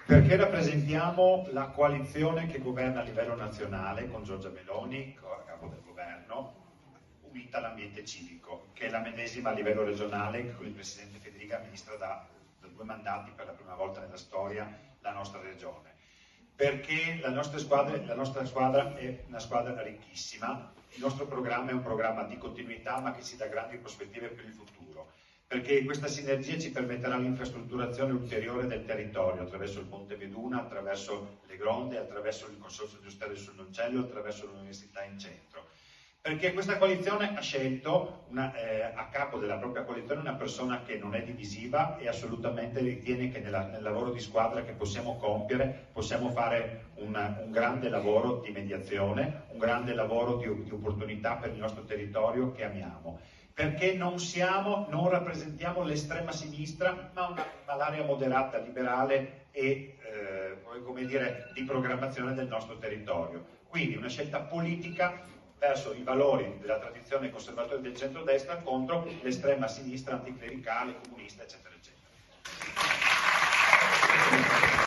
Perché rappresentiamo la coalizione che governa a livello nazionale con Giorgia Meloni, a capo del governo, unita all'ambiente civico, che è la medesima a livello regionale, con il Presidente Federica amministra da 2 mandati per la prima volta nella storia la nostra regione. Perché la nostra squadra è una squadra ricchissima, il nostro programma è un programma di continuità ma che ci dà grandi prospettive per il futuro, perché questa sinergia ci permetterà l'infrastrutturazione ulteriore del territorio attraverso il Ponte Veduna, attraverso le Gronde, attraverso il Consorzio Industriale sul Noncello, attraverso l'Università in Centro. Perché questa coalizione ha scelto a capo della propria coalizione una persona che non è divisiva e assolutamente ritiene che nel lavoro di squadra che possiamo compiere possiamo fare un grande lavoro di mediazione, un grande lavoro di opportunità per il nostro territorio che amiamo. Perché non rappresentiamo l'estrema sinistra, ma l'area moderata, liberale e come dire, di programmazione del nostro territorio. Quindi una scelta politica verso i valori della tradizione conservatora del centrodestra contro l'estrema sinistra anticlericale, comunista, eccetera, eccetera.